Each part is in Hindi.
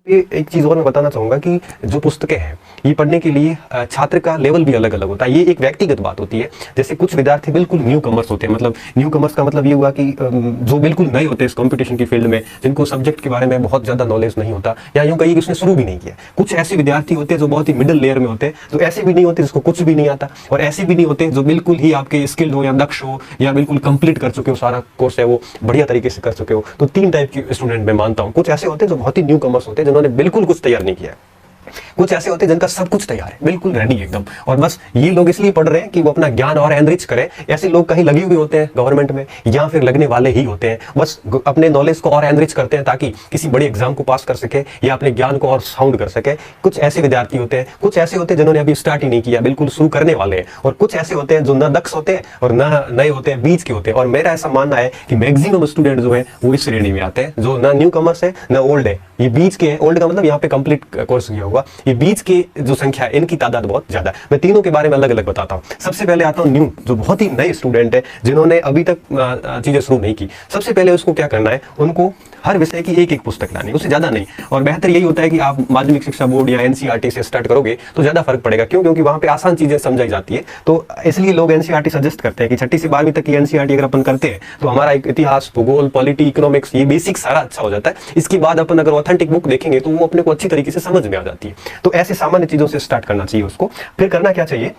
ये एक चीज और मैं बताना चाहूंगा कि जो पुस्तकें हैं ये पढ़ने के लिए छात्र का लेवल भी अलग अलग होता है। ये एक व्यक्तिगत बात होती है। जैसे कुछ विद्यार्थी बिल्कुल न्यू कमर्स होते हैं, मतलब न्यू कमर्स का मतलब ये हुआ कि जो बिल्कुल नए होते हैं इस कंपटीशन की फील्ड में, जिनको सब्जेक्ट के बारे में बहुत ज्यादा नॉलेज नहीं होता, या यूं कहिए कि उसने शुरू भी नहीं किया। कुछ ऐसे विद्यार्थी होते हैं जो बहुत ही मिडिल लेयर में होते हैं, जो ऐसे भी नहीं होते जिसको कुछ भी नहीं आता, और ऐसे भी नहीं होते जो बिल्कुल ही आपके स्किल्ड हो या दक्ष हो या बिल्कुल कंप्लीट कर चुके हो, सारा कोर्स है वो बढ़िया तरीके से कर चुके हो। तो तीन टाइप के स्टूडेंट मैं मानता हूँ। कुछ ऐसे होते हैं जो बहुत ही न्यू कमर्स होते हैं, जिन्होंने बिल्कुल कुछ तैयार नहीं किया है। कुछ ऐसे होते हैं जिनका सब कुछ तैयार है, बिल्कुल रेडी एकदम, और बस ये लोग इसलिए पढ़ रहे हैं कि वो अपना ज्ञान और एनरिच करें। ऐसे लोग कहीं लगे हुए होते हैं गवर्नमेंट में, या फिर लगने वाले ही होते हैं, बस अपने नॉलेज को और एनरिच करते हैं ताकि किसी बड़े एग्जाम को पास कर सके या अपने ज्ञान को और साउंड कर सके। कुछ ऐसे विद्यार्थी होते हैं, कुछ ऐसे होते हैं जिन्होंने अभी स्टार्ट ही नहीं किया, बिल्कुल शुरू करने वाले हैं, और कुछ ऐसे होते हैं जो न दक्ष होते हैं और न नए होते हैं, बीच के होते हैं। और मेरा ऐसा मानना है कि मैक्सिमम स्टूडेंट जो है वो इस श्रेणी में आते हैं, जो ना न्यू कमर्स है ना ओल्ड है, ये बीच के हैं। ओल्ड का मतलब यहाँ पे कंप्लीट कोर्स किया होगा, ये बीच के जो संख्या है इनकी तादाद बहुत ज्यादा है। मैं तीनों के बारे में अलग अलग बताता हूँ। सबसे पहले आता हूँ न्यू, जो बहुत ही नए स्टूडेंट है, जिन्होंने अभी तक चीजें शुरू नहीं की। सबसे पहले उसको क्या करना है, उनको हर विषय की एक एक पुस्तक लानी, उससे ज्यादा नहीं। और बेहतर यही होता है कि आप माध्यमिक शिक्षा बोर्ड या एनसीईआरटी से स्टार्ट करोगे तो ज्यादा फर्क पड़ेगा। क्यों? क्योंकि वहां पे आसान चीजें समझाई जाती है। तो इसलिए लोग एनसीईआरटी सजेस्ट करते हैं कि 6ठी से 12वीं तक की एनसीईआरटी अगर अपन करते हैं तो हमारा इतिहास, भूगोल, पॉलिटी, इकोनॉमिक्स, ये बेसिक सारा अच्छा हो जाता है। इसके बाद अपन अगर ऑथेंटिक बुक देखेंगे तो वो अपने को अच्छी तरीके से समझ में आ जाती है। तो ऐसे सामान्य चीजों से स्टार्ट करना चाहिए उसको। फिर करना क्या चाहिए,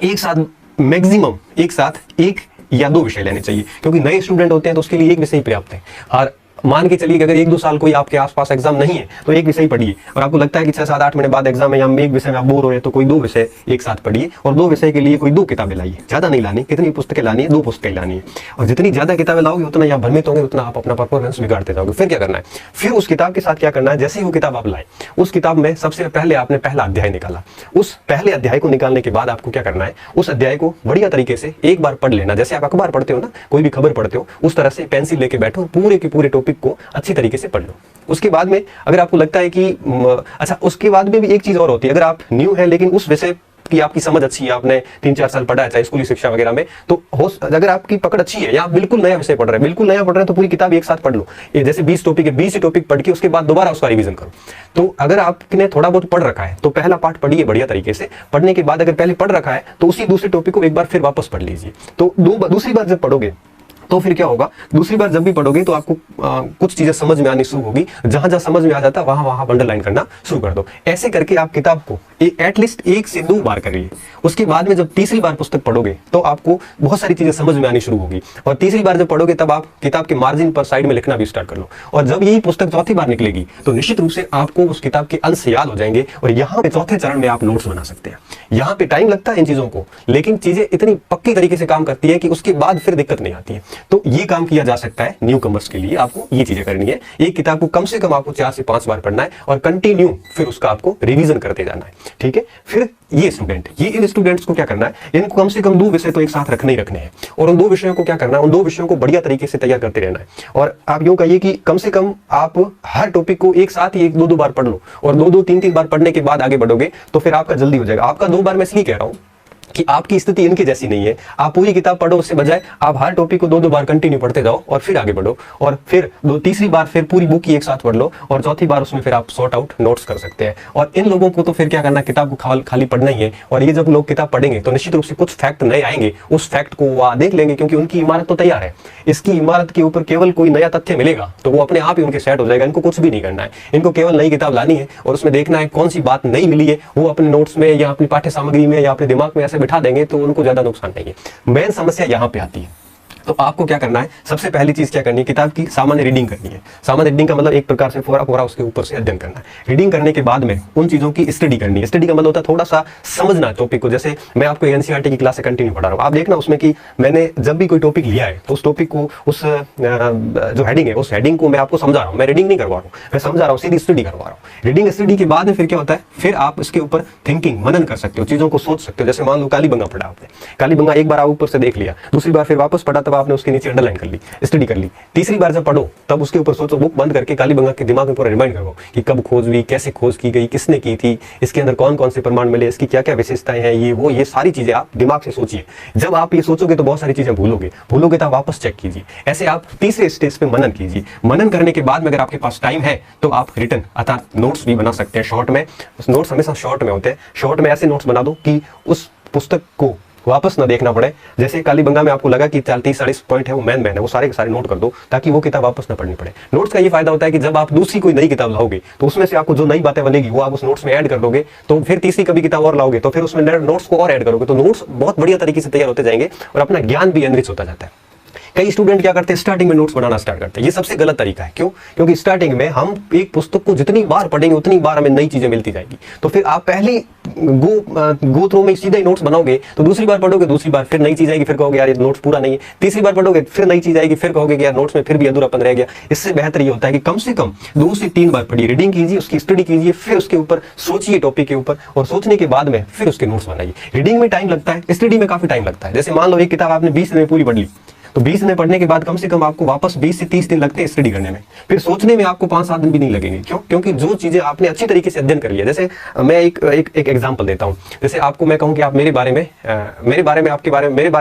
एक साथ मैक्सिमम एक साथ एक या दो विषय लेने चाहिए, क्योंकि नए स्टूडेंट होते हैं तो उसके लिए एक विषय पर्याप्त है। और मान के चलिए कि अगर 1-2 साल कोई आपके आसपास एग्जाम नहीं है तो एक विषय पढ़िए, और आपको लगता है कि 6-7-8 महीने बाद एग्जाम है या एक विषय में आप बोर हो रहे हैं तो कोई 2 विषय एक साथ पढ़िए, और 2 विषय के लिए कोई 2 किताबें लाइए। ज्यादा नहीं लानी, कितनी पुस्तकें लानी है, 2 पुस्तकें लानी है। और जितनी ज्यादा किताबें लाओगे उतना आप भ्रमित होंगे, उतना आप अपना परफॉर्मेंस बिगाड़ते जाओगे। फिर क्या करना है, फिर उस किताब के साथ क्या करना है, जैसे ही वो किताब आप लाए, उस किताब में सबसे पहले आपने पहला अध्याय निकाला। उस पहले अध्याय को निकालने के बाद आपको क्या करना है, उस अध्याय को बढ़िया तरीके से एक बार पढ़ लेना। जैसे आप अखबार पढ़ते हो ना, कोई भी खबर पढ़ते हो, उस तरह से पेंसिल लेके बैठो, पूरे के पूरे टॉपिक को अच्छी तरीके से पढ़ लो। उसके बाद में अगर आपको लगता है कि अच्छा, उसके बाद में भी एक चीज और होती है, अगर आप न्यू है लेकिन उस विषय की आपकी समझ अच्छी है, आपने 3-4 साल पढ़ा है चाहे स्कूली शिक्षा वगैरह में, तो अगर आपकी पकड़ अच्छी है या आप बिल्कुल नया विषय पढ़ रहे हैं तो पूरी किताब एक साथ पढ़ लो। ये जैसे 20 टॉपिक है, 20 टॉपिक पढ़ के उसके बाद दोबारा उसका रिवीजन करो। तो अगर आपने थोड़ा बहुत पढ़ रखा है तो पहला पार्ट पढ़िए बढ़िया तरीके से। पढ़ने के बाद अगर पहले पढ़ रखा है तो उसी दूसरे टॉपिक को एक बार फिर वापस पढ़ लीजिए। तो दूसरी बार जब पढ़ोगे तो फिर क्या होगा, दूसरी बार जब भी पढ़ोगे तो आपको कुछ चीजें समझ में आनी शुरू होगी। जहां जहां समझ में आ जाता है वहां अंडरलाइन करना शुरू कर दो। ऐसे करके आप किताब को एटलीस्ट 1 से 2 बार करिए। उसके बाद में जब तीसरी बार पुस्तक पढ़ोगे तो आपको बहुत सारी चीजें समझ में आनी शुरू होगी, और तीसरी बार जब पढ़ोगे तब आप किताब के मार्जिन पर साइड में लिखना भी स्टार्ट कर लो। और जब यही पुस्तक चौथी बार निकलेगी तो निश्चित रूप से आपको उस किताब के अंश याद हो जाएंगे, और यहाँ पे चौथे चरण में आप नोट्स बना सकते हैं। यहाँ पे टाइम लगता है इन चीजों को, लेकिन चीजें इतनी पक्की तरीके से काम करती है कि उसके बाद फिर दिक्कत नहीं आती है। तो ये काम किया जा सकता है न्यू कमर्स के लिए। आपको ये चीजें करनी है, एक किताब को कम से कम आपको 4 से 5 बार पढ़ना है, और कंटिन्यू फिर उसका आपको रिवीजन करते जाना है। ठीक है। फिर ये स्टूडेंट, ये इन स्टूडेंट्स को क्या करना है, इनको कम से कम 2 विषय तो एक साथ रखने ही रखने हैं, और उन 2 विषयों को क्या करना है, उन 2 विषयों को बढ़िया तरीके से तैयार करते रहना है। और आप यूं कहिए कि कम से कम आप हर टॉपिक को एक साथ ही 1-2 बार पढ़ लो, और 2-2, 3-3 बार पढ़ने के बाद आगे बढ़ोगे तो फिर आपका जल्दी हो जाएगा। आपका 2 बार मैं इसलिए कह रहा हूं कि आपकी स्थिति इनके जैसी नहीं है। आप पूरी किताब पढ़ो, उससे बजाय आप हर टॉपिक को 2-2 बार कंटिन्यू पढ़ते जाओ और फिर आगे बढ़ो, और फिर तीसरी बार फिर पूरी बुक ही एक साथ पढ़ लो, और चौथी बार उसमें फिर आप सॉर्ट आउट नोट्स कर सकते हैं। और इन लोगों को तो फिर क्या करना, किताब को खाली पढ़ना ही है। और ये जब लोग किताब पढ़ेंगे तो निश्चित रूप से कुछ फैक्ट नए आएंगे, उस फैक्ट को वो देख लेंगे, क्योंकि उनकी इमारत तो तैयार है। इसकी इमारत के ऊपर केवल कोई नया तथ्य मिलेगा तो वो अपने आप ही उनके सेट हो जाएगा। इनको कुछ भी नहीं करना है, इनको केवल नई किताब लानी है और उसमें देखना है कौन सी बात नई मिली है, वो अपने नोट्स में या अपनी पाठ्य सामग्री में या अपने दिमाग में ऐसे बिठा देंगे तो उनको ज्यादा नुकसान नहीं है। मेन समस्या यहां पे आती है। तो आपको क्या करना है, सबसे पहली चीज क्या करनी है, किताब की सामान्य रीडिंग करनी है। सामान्य रीडिंग का मतलब एक प्रकार से पूरा उसके ऊपर से अध्ययन करना है। रीडिंग करने के बाद में उन चीजों की स्टडी करनी है। स्टडी का मतलब होता है थोड़ा सा समझना टॉपिक को। जैसे मैं आपको एनसीईआरटी की क्लास से कंटिन्यू पढ़ा रहा हूँ, आप देखना उसमें कि मैंने जब भी कोई टॉपिक लिया है तो उस टॉपिक को, उस जो हेडिंग है उस हेडिंग को मैं आपको समझा रहा हूँ। मैं रीडिंग नहीं करवा रहा हूँ, मैं समझा रहा हूँ, सीधी स्टडी करवा रहा हूँ। रीडिंग स्टडी के बाद में फिर क्या होता है, फिर आप इसके ऊपर थिंकिंग, मनन कर सकते हो, चीजों को सोच सकते हो। जैसे मान लो कालीबंगा पढ़ा आपने, कालीबंगा एक बार आप ऊपर से देख लिया, दूसरी बार फिर वापस पढ़ा, तब आपने उसके नीचे अंडरलाइन कर ली, स्टडी कर ली। तीसरी बार जब पढ़ो तब उसके ऊपर सोचो, बुक बंद करके काली बंगा के दिमाग में पूरा रिमाइंड करो कि कब खोज हुई, कैसे खोज की गई, किसने की थी, इसके अंदर कौन कौन से प्रमाण मिले, इसकी क्या क्या विशेषताएं हैं, ये सारी चीजें आप दिमाग से सोचिए। जब आप ये सोचोगे तो बहुत सारी चीजें भूलोगे तो आप वापस चेक कीजिए। ऐसे आप तीसरे स्टेज पे मनन कीजिए। मनन करने के बाद में अगर आपके पास टाइम है तो आप रिटर्न अर्थात नोट्स भी बना सकते हैं शॉर्ट में। नोट्स हमेशा शॉर्ट में होते हैं। शॉर्ट में ऐसे नोट्स बना दो कि उस पुस्तक को वापस ना देखना पड़े। जैसे काली बंगा में आपको लगा कि 30-40 पॉइंट है वो मैन है, वो सारे के सारे नोट कर दो ताकि वो किताब वापस ना पढ़नी पड़े। नोट्स का ये फायदा होता है कि जब आप दूसरी कोई नई किताब लाओगे तो उसमें से आपको जो नई बातें बनेगी वो आप उस नोट्स में ऐड कर दोगे, तो फिर तीसरी कभी किताब और लाओगे तो फिर उसमें नोट्स को और ऐड करोगे, तो नोट्स बहुत बढ़िया तरीके से तैयार होते जाएंगे और अपना ज्ञान भी एनरिच होता जाता है। कई स्टूडेंट क्या करते हैं, स्टार्टिंग में नोट्स बनाना स्टार्ट करते हैं। ये सबसे गलत तरीका है। क्यों? क्योंकि स्टार्टिंग में हम एक पुस्तक को जितनी बार पढ़ेंगे उतनी बार हमें नई चीजें मिलती जाएगी। तो फिर आप पहले गो थ्रू में सीधा ही नोट्स बनाओगे तो दूसरी बार पढ़ोगे, दूसरी बार फिर नई चीज आएगी, फिर कहोगे यार ये नोट्स पूरा नहीं है। तीसरी बार पढ़ोगे फिर नई चीज आएगी, फिर कहोगे कि यार नोट्स में फिर भी अधूरापन रह गया। इससे बेहतर ये होता है कि कम से कम 2 से 3 बार पढ़िए, रीडिंग कीजिए, उसकी स्टडी कीजिए, फिर उसके ऊपर सोचिए टॉपिक के ऊपर, और सोचने के बाद में फिर उसके नोट्स बनाइए। रीडिंग में टाइम लगता है, स्टडी में काफी टाइम लगता है। जैसे मान लो एक किताब आपने 20 दिन में पूरी पढ़ ली, तो 20 दिन पढ़ने के बाद कम से कम आपको वापस 20 से 30 दिन लगते हैं स्टडी करने में। फिर सोचने में आपको 5-7 दिन भी नहीं लगेंगे। क्यों? क्योंकि जो चीजें आपने अच्छी तरीके से अध्ययन कर लिया। जैसे मैं एक एग्जांपल देता हूँ। जैसे आपको मैं कहूँ कि आप मेरे बारे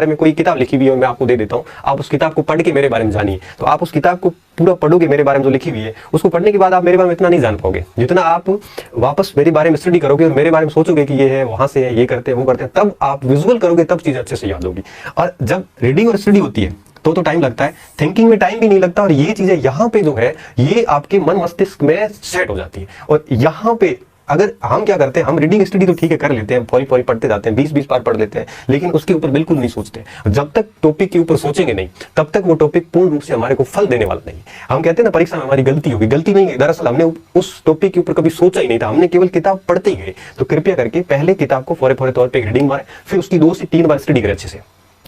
में कोई किताब लिखी हुई है, मैं आपको दे देता हूँ, आप उस किताब को पढ़ के मेरे बारे में जानिए। तो आप उस किताब को पूरा पढ़ोगे, मेरे बारे में जो लिखी हुई है उसको पढ़ने के बाद आप मेरे बारे में इतना नहीं जान पाओगे जितना आप वापस मेरे बारे में स्टडी करोगे और मेरे बारे में सोचोगे कि ये है, वहां से है, ये करते हैं, वो करते हैं, तब आप विजुअल करोगे, तब चीजें अच्छे से याद होगी। और जब रीडिंग और स्टडी होती है तो टाइम लगता है, थिंकिंग में टाइम भी नहीं लगता, और ये चीजें यहाँ पे जो है ये आपके मन मस्तिष्क में सेट हो जाती है। और यहाँ पे अगर हम क्या करते हैं, हम रीडिंग स्टडी तो ठीक है कर लेते हैं, फौरी फौरी पढ़ते जाते हैं, 20-20 बार पढ़ लेते हैं, लेकिन उसके ऊपर बिल्कुल नहीं सोचते। जब तक टॉपिक के ऊपर सोचेंगे नहीं तब तक वो टॉपिक पूर्ण रूप से हमारे को फल देने वाला नहीं। हम कहते हैं ना परीक्षा में हमारी गलती होगी, गलती नहीं है, दरअसल हमने उस टॉपिक के ऊपर कभी सोचा ही नहीं था, हमने केवल किताब पढ़ते ही गए। तो कृपया करके पहले किताब को फौरे फौरे तौर पर रीडिंग मारे, फिर उसकी 2 से 3 बार स्टडी करें अच्छे से।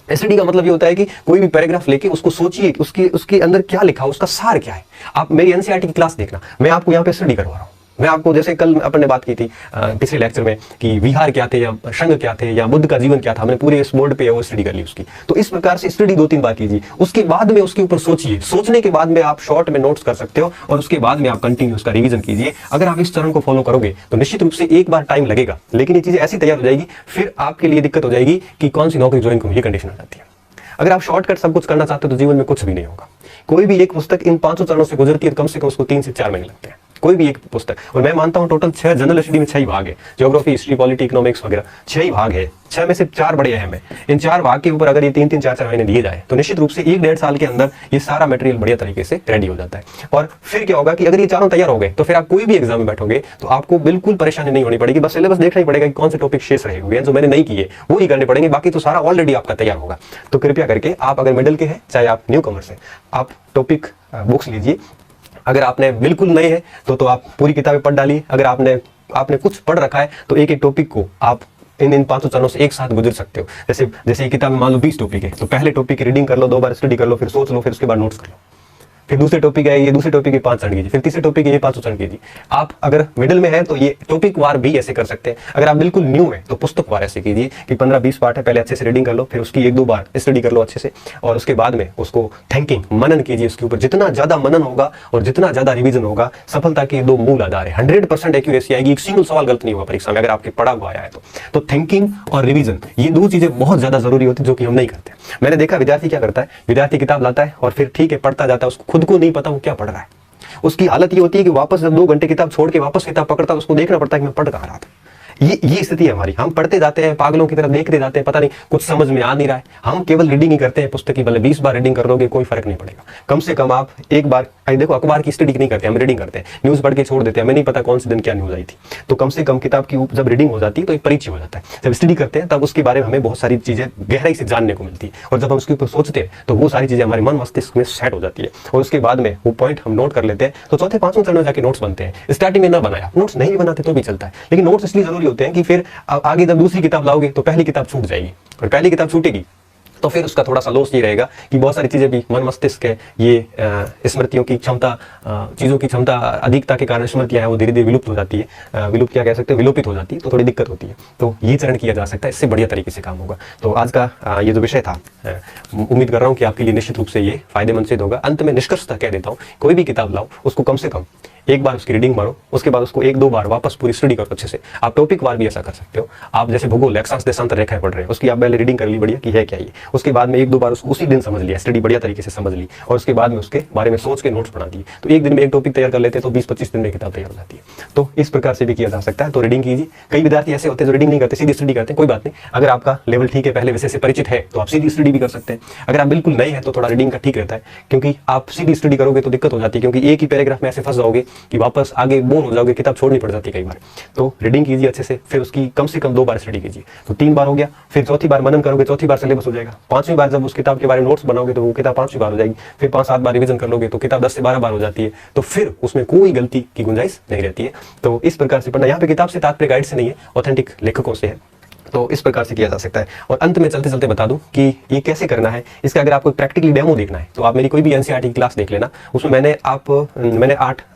स्टडी का मतलब ये होता है कि कोई भी पैराग्राफ लेके उसको सोचिए कि उसके अंदर क्या लिखा, उसका सार क्या है। आप मेरी एनसीईआरटी की क्लास देखना, मैं आपको यहाँ पे स्टडी करवा रहा हूँ। मैं आपको, जैसे कल अपन ने बात की थी पिछले लेक्चर में कि विहार क्या थे या संघ क्या थे या बुद्ध का जीवन क्या था, हमने पूरे इस बोर्ड पे वो स्टडी कर ली उसकी। तो इस प्रकार से स्टडी 2-3 बार कीजिए, उसके बाद में उसके ऊपर सोचिए, सोचने के बाद में आप शॉर्ट में नोट्स कर सकते हो, और उसके बाद में आप कंटिन्यू उसका रिवीजन कीजिए। अगर आप इस चरण को फॉलो करोगे तो निश्चित रूप से एक बार टाइम लगेगा, लेकिन ये चीजें ऐसी तैयार हो जाएगी, फिर आपके लिए दिक्कत हो जाएगी कि कौन सी नौकरी ज्वाइन करूं, ये कंडीशन आ जाती है। अगर आप शॉर्टकट सब कुछ करना चाहते हो तो जीवन में कुछ भी नहीं होगा। कोई भी एक पुस्तक इन 5 चरणों से गुजरती है तो कम से कम उसको 3 से 4 महीने लगते हैं, कोई भी एक पुस्तक। और मैं मानता हूं टोटल 6 जनरल स्टडी में 6 ही भाग है, ज्योग्राफी, हिस्ट्री, पॉलिटी, इकोनॉमिक्स वगैरह 6 ही भाग है। 6 में से 4 बड़े अहम है। इन 4 भाग के ऊपर अगर ये 3-3, 4-4 महीने दिए जाए तो निश्चित रूप से 1-1.5 साल के अंदर ये सारा मटेरियल बढ़िया तरीके से रेडी हो जाता है। और फिर क्या होगा कि अगर ये चारों तैयार हो गए तो फिर आप कोई भी एग्जाम में बैठोगे तो आपको बिल्कुल परेशानी नहीं होनी पड़ेगी। बस सिलेबस देखना ही पड़ेगा कि कौन से टॉपिक शेष रहे हुए हैं जो मैंने नहीं किए, वो ही करने पड़ेंगे, बाकी तो सारा ऑलरेडी आपका तैयार होगा। तो कृपया करके आप अगर मिडिल के हैं चाहे आप न्यू कमर्स हैं, आप टॉपिक बुक्स लीजिए। अगर आपने बिल्कुल नए हैं तो आप पूरी किताबें पढ़ डालिए। अगर आपने कुछ पढ़ रखा है तो एक एक टॉपिक को आप इन 5 चरणों से एक साथ गुजर सकते हो। जैसे ये किताब में मान लो 20 टॉपिक है, तो पहले टॉपिक की रीडिंग कर लो, 2 बार स्टडी कर लो, फिर सोच लो, फिर उसके बाद नोट्स कर लो। फिर दूसरे टॉपिक है, ये दूसरे टॉपिक के 5 चरण कीजिए, फिर तीसरे टॉपिक के ये 5 चरण कीजिए। आप अगर मिडिल में है तो ये टॉपिक वार भी ऐसे कर सकते हैं। अगर आप बिल्कुल न्यू है तो पुस्तक वार ऐसे कीजिए कि 15-20 पार्ट है, पहले अच्छे से रीडिंग कर लो, फिर उसकी 1-2 बार स्टडी कर लो अच्छे से, और उसके बाद में उसको थिंकिंग, मनन कीजिए उसके ऊपर। जितना ज्यादा मनन होगा और जितना ज्यादा रिवीजन होगा, सफलता के 2 मूल आधार है। 100% एक्यूरेसी आएगी, एक सिंगल सवाल गलत नहीं होगा परीक्षा में अगर आपके पढ़ा हुआ आया है तो थिंकिंग और रिवीजन, ये 2 चीजें बहुत ज्यादा जरूरी होती है, जो कि हम नहीं करते। मैंने देखा विद्यार्थी क्या करता है, विद्यार्थी किताब लाता है और फिर ठीक है पढ़ता जाता है, उसको खुद को नहीं पता वो क्या पढ़ रहा है। उसकी हालत ये होती है कि वापस जब 2 घंटे किताब छोड़ के वापस किताब पकड़ता है, उसको देखना पड़ता है कि मैं पढ़ कहाँ रहा था। ये स्थिति है हमारी। हम पढ़ते जाते हैं, पागलों की तरह देखते जाते हैं, पता नहीं कुछ समझ में आ नहीं रहा है। हम केवल रीडिंग ही करते हैं पुस्तक की, भले 20 बार रीडिंग कर लोगे कोई फर्क नहीं पड़ेगा। कम से कम आप एक बार, देखो अखबार की स्टडी नहीं करते, हम रीडिंग करते हैं, न्यूज पढ़ के छोड़ देते हैं, हमें नहीं पता कौन से दिन क्या न्यूज आई थी। तो कम से कम किताब की जब रीडिंग हो जाती है तो एक परिचय हो जाता है। जब स्टडी करते हैं तब उसके बारे में हमें बहुत सारी चीजें गहराई से जानने को मिलती है, और जब हम उसके ऊपर सोचते हैं तो वो सारी चीजें हमारे मन मस्तिष्क में सेट हो जाती है, और उसके बाद में वो पॉइंट हम नोट कर लेते हैं। तो चौथे 5वें चरण में जाके नोट्स बनते हैं। स्टार्टिंग में ना बनाया, नोट्स नहीं बनाते तो भी चलता है, लेकिन नोट्स इसलिए जरूरी होते हैं कि फिर आगे जब दूसरी किताब लाओगे तो पहली किताब छूट जाएगी, और पहली किताब छूटेगी तो फिर उसका थोड़ा सा लॉस ये रहेगा कि बहुत सारी चीज़ें भी मन मस्तिष्क है ये स्मृतियों की क्षमता, चीज़ों की क्षमता अधिकता के कारण स्मृतियाँ हैं वो धीरे धीरे विलुप्त हो जाती है, विलुप्त क्या कह सकते हैं, विलोपित हो जाती है, तो थोड़ी दिक्कत होती है। तो ये चरण किया जा सकता है, इससे बढ़िया तरीके से काम होगा। तो आज का ये जो विषय था, उम्मीद कर रहा हूँ कि आपके लिए निश्चित रूप से ये फायदेमंद सिद्ध होगा। अंत में निष्कर्षतः कह देता हूँ, कोई भी किताब लाओ उसको कम से कम एक बार उसकी रीडिंग मारो, उसके बाद उसको एक दो बार वापस पूरी स्टडी करो अच्छे से। आप टॉपिक वार भी ऐसा कर सकते हो। आप जैसे भूगोल अक्षांश देशांतर रेखाएं पढ़ रहे हैं, उसकी आप पहले रीडिंग कर ली बढ़िया कि है क्या ये, उसके बाद में एक दो बार उसको उसी दिन समझ लिया, स्टडी बढ़िया तरीके से समझ ली, और उसके बाद में उसके बारे में सोच के नोट्स बना दिए। तो एक दिन में एक टॉपिक तैयार कर लेते हैं तो 20-25 दिन में किताब तैयार हो जाती है। तो इस प्रकार से भी किया जा सकता है। तो रीडिंग कीजिए। कई विद्यार्थी ऐसे होते हैं जो रीडिंग नहीं करते, सीधी स्टडी करते हैं। कोई बात नहीं, अगर आपका लेवल ठीक है, पहले विषय से परिचित है, तो आप सीधी स्टडी भी कर सकते हैं। अगर आप बिल्कुल नए हैं तो थोड़ा रीडिंग का ठीक रहता है, क्योंकि आप सीधी स्टडी करोगे तो दिक्कत हो जाती है, क्योंकि एक ही पैराग्राफ में ऐसे फंस जाओगे कि वापस आगे बोर हो जाओगे, किताब छोड़नी पड़ जाती है कई बार। तो रीडिंग कीजिए अच्छे से, फिर उसकी कम से कम 2 बार स्टडी कीजिए। तो 3 बार हो गया, फिर चौथी बार मनन करोगे, चौथी बार सिलेबस हो जाएगा। 5वीं बार जब उस किताब के बारे में नोट्स बनाओगे तो वो किताब 5वीं बार हो जाएगी। फिर 5-7 बार रिवीजन कर लोगे तो किताब 10 से 12 बार हो जाती है। तो फिर उसमें कोई गलती की गुंजाइश नहीं रहती है। तो इस प्रकार से पढ़ना। यहाँ पे किताब से तात्पर्य गाइड से नहीं है, ऑथेंटिक लेखकों से है। तो इस प्रकार से किया जा सकता है। और अंत में चलते चलते बता दूं कि ये कैसे करना है। इसका अगर आपको प्रैक्टिकली डेमो देखना है तो आप मेरी कोई भी एनसीईआरटी की क्लास देख लेना। उसमें मैंने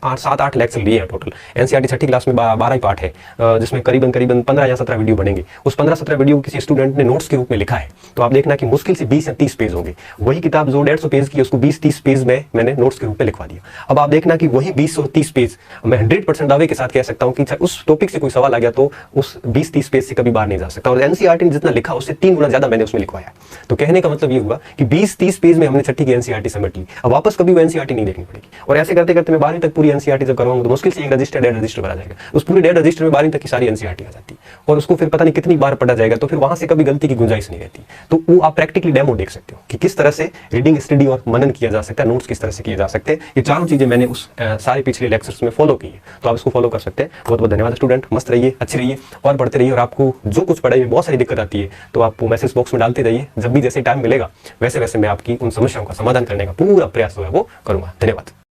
7-8 लेक्चर लिए हैं टोटल। एनसीईआरटी छठी क्लास में 12 ही पार्ट है, जिसमें करीबन 15 या 17 वीडियो बनेंगे। उस 15-17 वीडियो किसी स्टूडेंट ने नोट्स के रूप में लिखा है। तो आप देखना कि मुश्किल से 20 या 30 पेज होंगे। वही किताब जो 150 पेज की, उसको 20-30 पेज में मैंने नोट्स के रूप में लिखवा दिया। अब आप देखना कि वही 20 और 30 पेज मैं 100% दावे के साथ कह सकता हूँ कि उस टॉपिक से कोई सवाल आ गया तो उस 20-30 पेज से कभी बाहर नहीं जा सकता। और एनसीईआरटी जितना लिखा उससे 3 गुना ज्यादा मैंने उसमें लिखवाया। तो कहने का मतलब ये हुआ कि 20-30 पेज में हमने छठी की एनसीईआरटी समेट ली। अब वापस कभी वो एनसीईआरटी नहीं देखनी पड़ेगी। और ऐसे करते करते मैं 12वीं तक पूरी एनसीईआरटी जब करवाऊंगा तो मुश्किल से एक रजिस्टर 1.5 रजिस्टर भरा जाएगा। उस पूरे 1.5 रजिस्टर में 12वीं तक की सारी एनसीईआरटी आ जाती है और उसको फिर पता नहीं कितनी बार पढ़ा जाएगा। तो फिर वहां से कभी गलती की गुंजाइश नहीं रहती। तो वो आप प्रैक्टिकली डेमो देख सकते हो कि किस तरह से रीडिंग, स्टडी और मनन किया जा सकता है, नोट्स किस तरह से किए जा सकते हैं। ये चारों चीजें मैंने उस सारे पिछले लेक्चर्स में फॉलो की है। तो आप इसको फॉलो कर सकते हैं। बहुत बहुत धन्यवाद स्टूडेंट। मस्त रहिए, अच्छे रहिए और पढ़ते रहिए। और आपको जो कुछ पढ़ाई में बहुत सारी दिक्कत आती है तो आप मैसेज बॉक्स में डालते रहिए। जब भी जैसे टाइम मिलेगा वैसे वैसे मैं आपकी उन समस्याओं का समाधान करने का पूरा प्रयास जो है वो करूंगा। धन्यवाद।